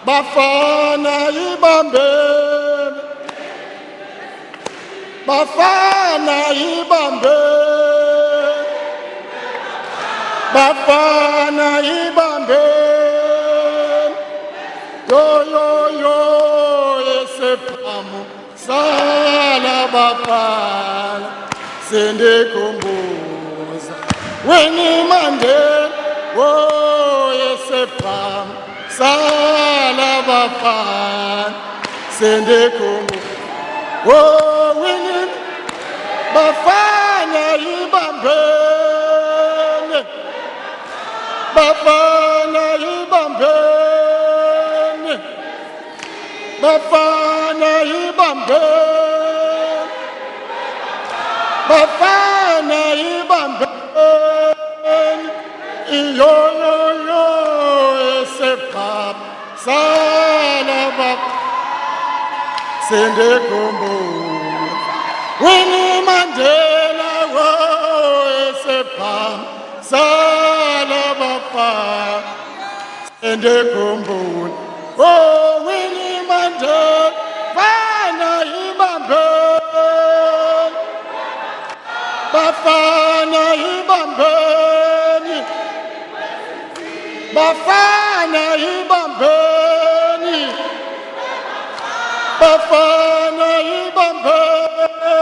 Bafana ibambe, Bafana ibambe, Bafana ibambe, yo yo yo esepamu sala Bafana sende kumbuza Winnie Mandela oh esepamu sala Bafana sende kumbuza oh Winnie Bafana ibambene Bafana ibambene Bafana ibambene Bafana ibambene yo yo yo esepap sala Bafana sende kumbuza Winnie Mandela oh esepap sala Bafana sende kumbuza oh Winnie Mandela Bafana ibambene Bafana ibambene Bafana ibambene Bafana ibambene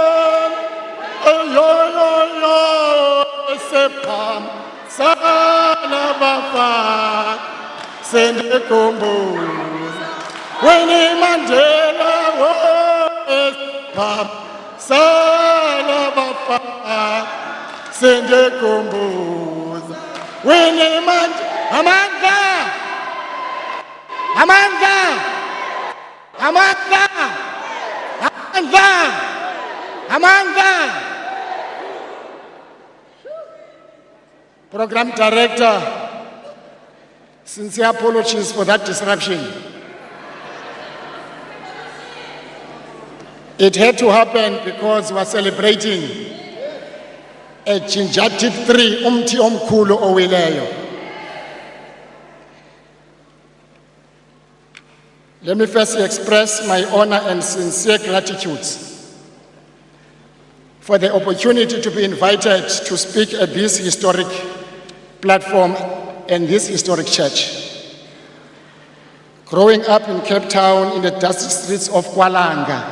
yo yo yo sepam sala Bafana sende kumbuza Winnie Mandela oh sepam sala Bafana sende kumbuza Winnie Mandela Amanda Amanda Amanda Amanda Amanda Program Director, sincere apologies for that disruption. It had to happen because we are celebrating a Jinjati 3 umti omkhulu owileyo. Let me first express my honor and sincere gratitude for the opportunity to be invited to speak at this historic platform and this historic church. Growing up in Cape Town in the dusty streets of Kwalanga,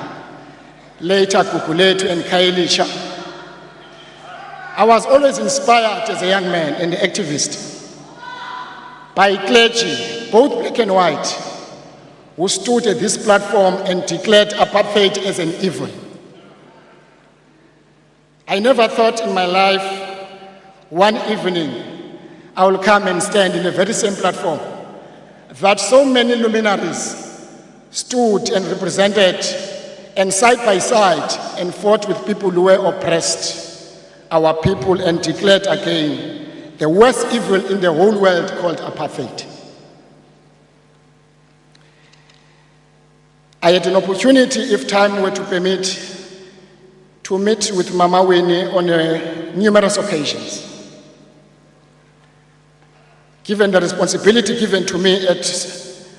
later Gugulethu and Khayelitsha, I was always inspired as a young man and activist by clergy, both black and white, who stood at this platform and declared apartheid as an evil. I never thought in my life one evening I will come and stand in the very same platform that so many luminaries stood and represented and side by side and fought with people who were oppressed, our people, and declared again the worst evil in the whole world called apartheid. I had an opportunity, if time were to permit, to meet with Mam Winnie on numerous occasions. Given the responsibility given to me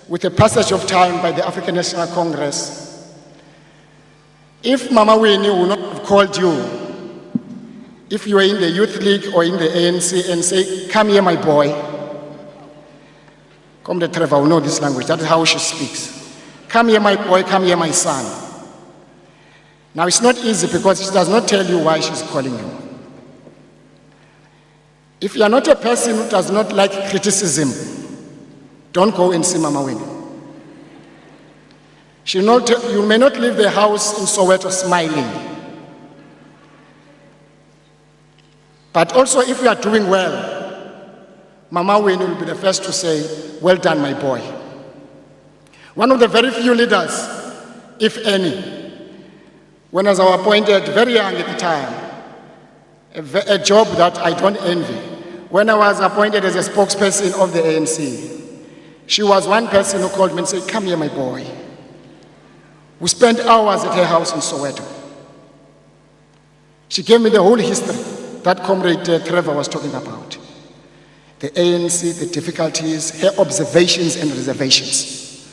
with the passage of time by the African National Congress, if Mam Winnie would not have called you, if you were in the Youth League or in the ANC and say, come here my boy, come the Trevor will know this language, that is how she speaks. Come here my boy, come here my son. Now it's not easy because she does not tell you why she's calling you. If you are not a person who does not like criticism, don't go and see Mam Winnie. You may not leave the house in Soweto smiling. But also if you are doing well, Mam Winnie will be the first to say, well done my boy. One of the very few leaders, if any, when I was appointed very young at the time, a job that I don't envy. When I was appointed as a spokesperson of the ANC, she was one person who called me and said, come here my boy. We spent hours at her house in Soweto. She gave me the whole history that Comrade Trevor was talking about. the ANC, the difficulties, her observations and reservations,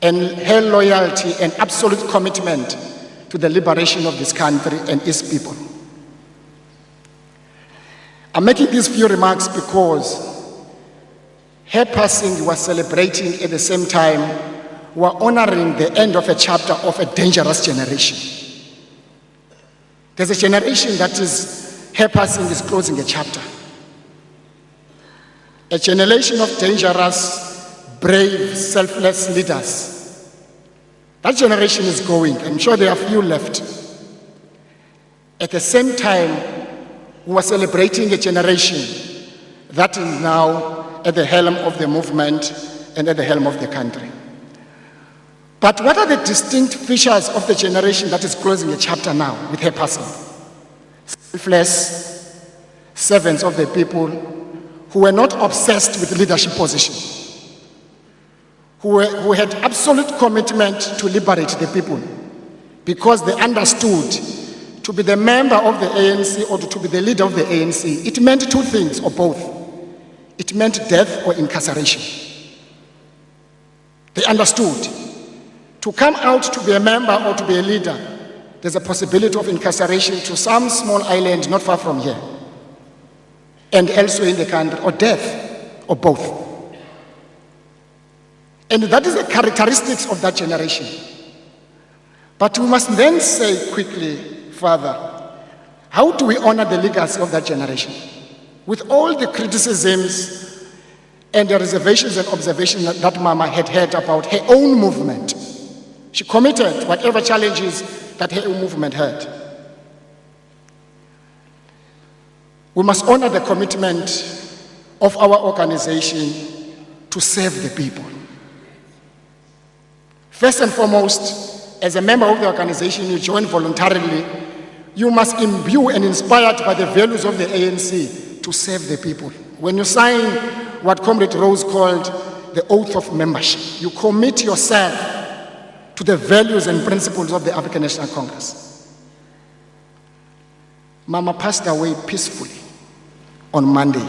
and her loyalty and absolute commitment to the liberation of this country and its people. I'm making these few remarks because her passing was celebrating at the same time we're honoring the end of a chapter of a dangerous generation. There's a generation that is, her passing is closing a chapter. A generation of dangerous, brave, selfless leaders. That generation is going. I'm sure there are few left. At the same time, we are celebrating a generation that is now at the helm of the movement and at the helm of the country. But what are the distinct features of the generation that is closing a chapter now with her passing? Selfless servants of the people who were not obsessed with leadership position, who had absolute commitment to liberate the people because they understood to be the member of the ANC or to be the leader of the ANC, it meant two things or both. It meant death or incarceration. They understood. To come out to be a member or to be a leader, there's a possibility of incarceration to some small island not far from here and elsewhere in the country, or death, or both. And that is the characteristics of that generation. But we must then say quickly, Father, how do we honor the legacy of that generation? With all the criticisms and the reservations and observations that Mama had heard about her own movement. She committed whatever challenges that her own movement had. We must honor the commitment of our organization to serve the people. First and foremost, as a member of the organization, you join voluntarily, you must imbue and inspired by the values of the ANC to serve the people. When you sign what Comrade Rose called the oath of membership, you commit yourself to the values and principles of the African National Congress. Mama passed away peacefully on Monday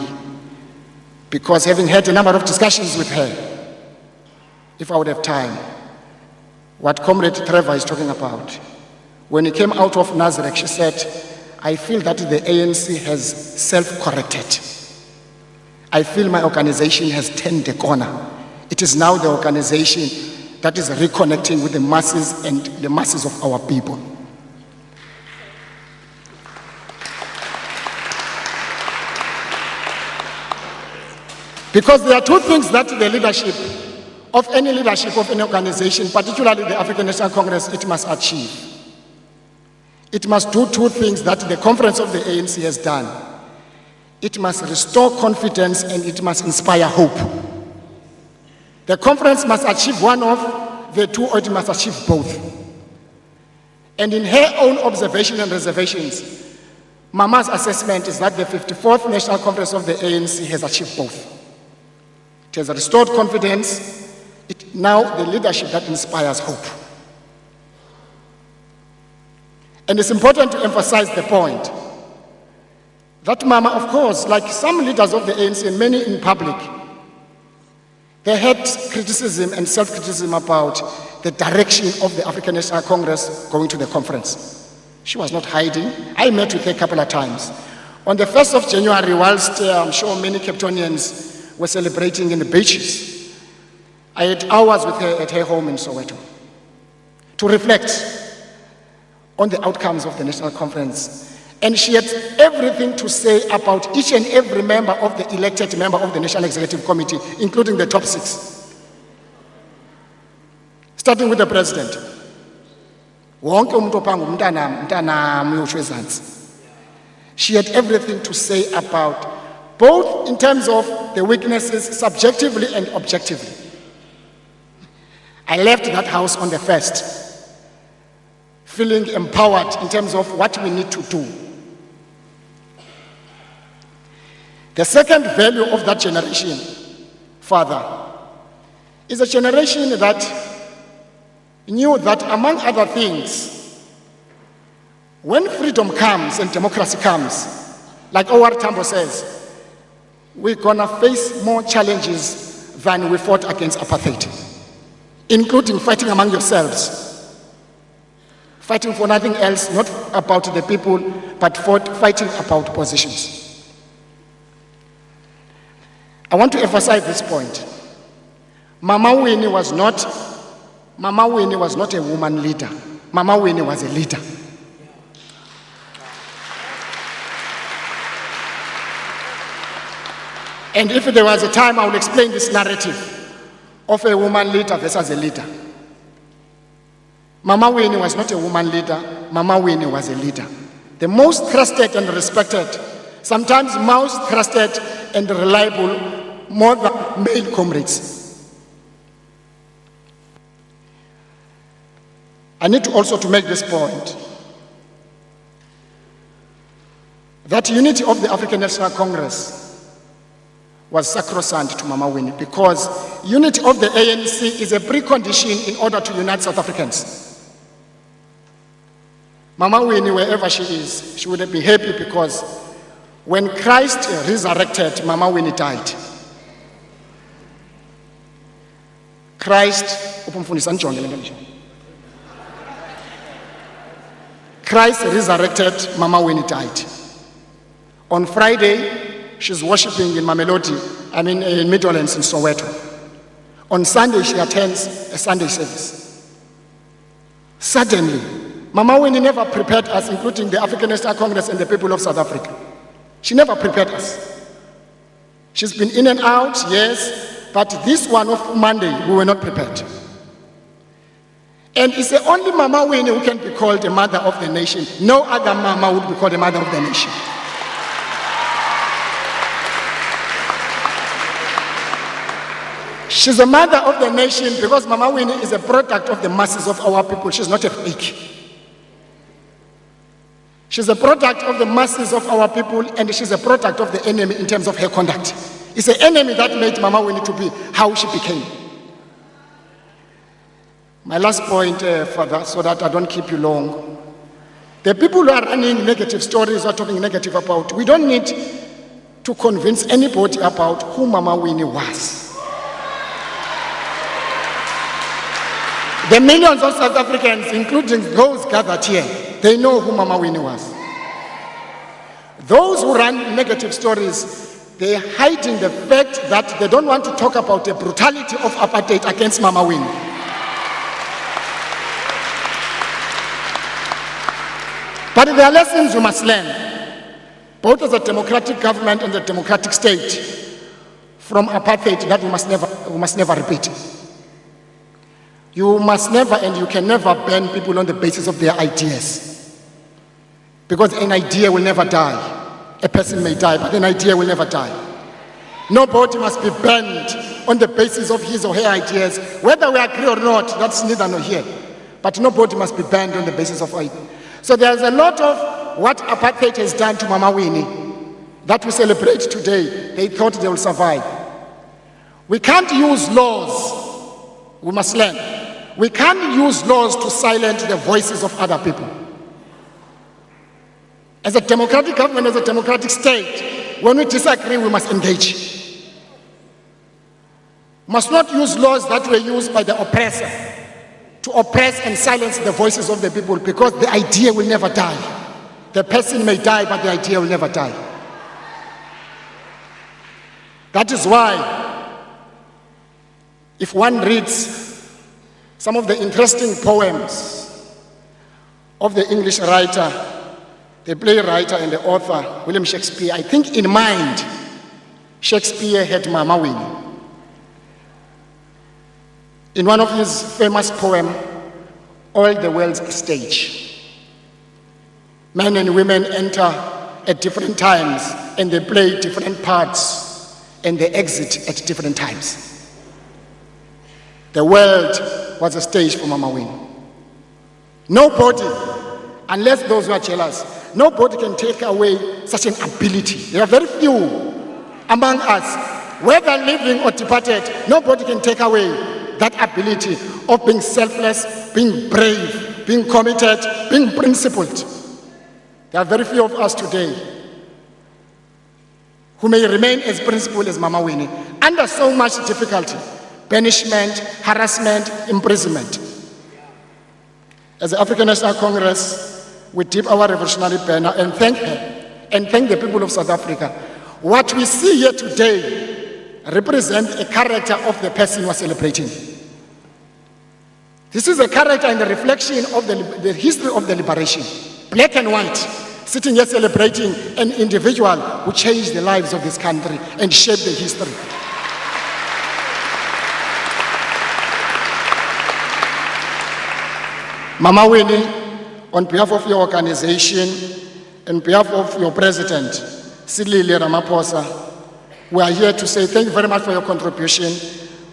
because, having had a number of discussions with her, if I would have time, what Comrade Trevor is talking about, when he came out of Nazareth, she said, I feel that the ANC has self-corrected. I feel my organization has turned the corner. It is now the organization that is reconnecting with the masses and the masses of our people. Because there are two things that the leadership of any organization, particularly the African National Congress, it must achieve. It must do two things that the conference of the ANC has done. It must restore confidence and it must inspire hope. The conference must achieve one of the two, or it must achieve both. And in her own observation and reservations, Mama's assessment is that the 54th National Conference of the ANC has achieved both. It has restored confidence, now the leadership that inspires hope. And it's important to emphasize the point that Mama, of course, like some leaders of the ANC and many in public, they had criticism and self-criticism about the direction of the African National Congress going to the conference. She was not hiding. I met with her a couple of times. On the 1st of January, whilst I'm sure many Capetonians were celebrating in the beaches, I had hours with her at her home in Soweto to reflect on the outcomes of the National Conference. And she had everything to say about each and every member of the elected member of the National Executive Committee, including the top 6. Starting with the president. She had everything to say about both in terms of the weaknesses subjectively and objectively. I left that house on the 1st, feeling empowered in terms of what we need to do. The second value of that generation, Father, is a generation that knew that, among other things, when freedom comes and democracy comes, like Owar Tambo says, we're gonna face more challenges than we fought against apartheid, including fighting among yourselves, fighting for nothing else, not about the people, but fighting about positions. I want to emphasize this point. Mama Winnie was not a woman leader. Mama Winnie was a leader. And if there was a time, I will explain this narrative of a woman leader versus a leader. Mama Winnie was not a woman leader. Mama Winnie was a leader. The most trusted and respected, sometimes most trusted and reliable, more than male comrades. I need to also to make this point, that unity of the African National Congress was sacrosanct to Mama Winnie, because unity of the ANC is a precondition in order to unite South Africans. Mama Winnie, wherever she is, she would be happy, because when Christ resurrected, Mama Winnie died. Christ resurrected, Mama Winnie died. On Friday, she's worshiping in Mamelodi, in Midlands in Soweto. On Sunday, she attends a Sunday service. Suddenly, Mama Winnie never prepared us, including the African National Congress and the people of South Africa. She never prepared us. She's been in and out, yes, but this one of Monday, we were not prepared. And it's the only Mama Winnie who can be called a mother of the nation. No other mama would be called a mother of the nation. She's a mother of the nation because Mama Winnie is a product of the masses of our people. She's not a fake. She's a product of the masses of our people, and she's a product of the enemy in terms of her conduct. It's the enemy that made Mama Winnie to be how she became. My last point, Father, so that I don't keep you long. The people who are running negative stories, are talking negative about, we don't need to convince anybody about who Mama Winnie was. The millions of South Africans, including those gathered here, they know who Mama Winnie was. Those who run negative stories, they're hiding the fact that they don't want to talk about the brutality of apartheid against Mama Winnie. But there are lessons you must learn, both as a democratic government and a democratic state, from apartheid that we must never repeat. You must never and you can never ban people on the basis of their ideas. Because an idea will never die. A person may die, but an idea will never die. Nobody must be banned on the basis of his or her ideas. Whether we agree or not, that's neither nor here. But nobody must be banned on the basis of ideas. So there's a lot of what apartheid has done to Mama Winnie that we celebrate today. They thought they will survive. We can't use laws. We must learn. We can't use laws to silence the voices of other people. As a democratic government, as a democratic state, when we disagree, we must engage. We must not use laws that were used by the oppressor to oppress and silence the voices of the people, because the idea will never die. The person may die, but the idea will never die. That is why, if one reads some of the interesting poems of the English writer, the playwright and the author, William Shakespeare, I think in mind, Shakespeare had Mama Winnie. In one of his famous poems, All the World's a Stage, men and women enter at different times and they play different parts and they exit at different times. The world was a stage for Mama Winnie. Nobody, unless those who are jealous, nobody can take away such an ability. There are very few among us, whether living or departed, nobody can take away that ability of being selfless, being brave, being committed, being principled. There are very few of us today. who may remain as principal as Mama Winnie, under so much difficulty, banishment, harassment, imprisonment. As the African National Congress, we dip our revolutionary banner and thank her, and thank the people of South Africa. What we see here today represents a character of the person we are celebrating. This is a character in the reflection of the history of the liberation, black and white, sitting here celebrating an individual who changed the lives of this country and shaped the history. Mama Winnie, on behalf of your organization, on behalf of your president, Silile Ramaphosa, we are here to say thank you very much for your contribution.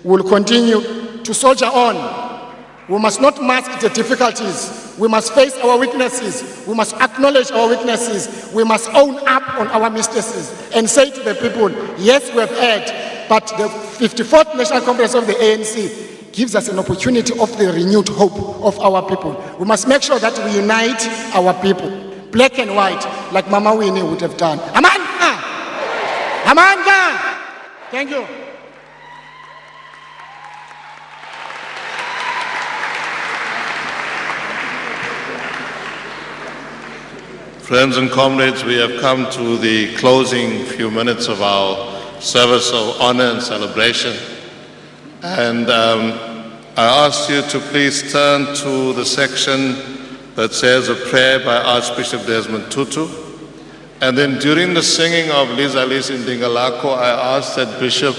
We will continue to soldier on. We must not mask the difficulties. We must face our weaknesses. We must acknowledge our weaknesses. We must own up on our mistakes and say to the people, yes, we have erred, but the 54th National Congress of the ANC gives us an opportunity of the renewed hope of our people. We must make sure that we unite our people, black and white, like Mama Winnie would have done. Amanda! Amanda! Thank you. Friends and comrades, we have come to the closing few minutes of our service of honor and celebration. And I ask you to please turn to the section that says a prayer by Archbishop Desmond Tutu. And then during the singing of Liza Lis in Dingalako, I ask that Bishop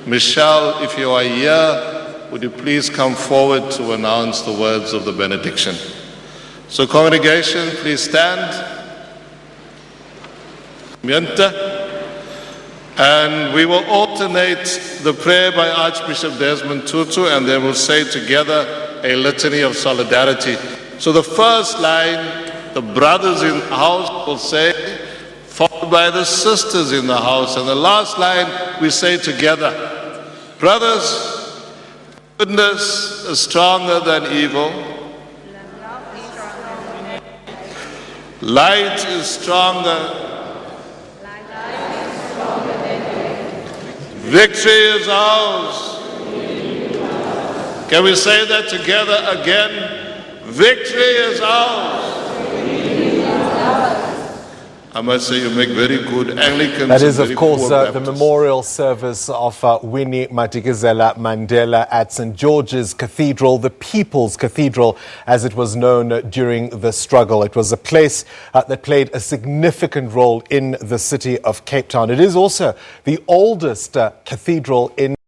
Michelle, if you are here, would you please come forward to announce the words of the benediction. So congregation, please stand. And we will alternate the prayer by Archbishop Desmond Tutu, and then we'll say together a litany of solidarity. So the first line, the brothers in the house will say, followed by the sisters in the house. And the last line we say together, brothers, goodness is stronger than evil. Light is stronger. Victory is ours. Can we say that together again? Victory is ours. I must say you make very good Anglicans. That is, of course, the memorial service of Winnie Madikizela-Mandela at St. George's Cathedral, the People's Cathedral, as it was known during the struggle. It was a place that played a significant role in the city of Cape Town. It is also the oldest cathedral in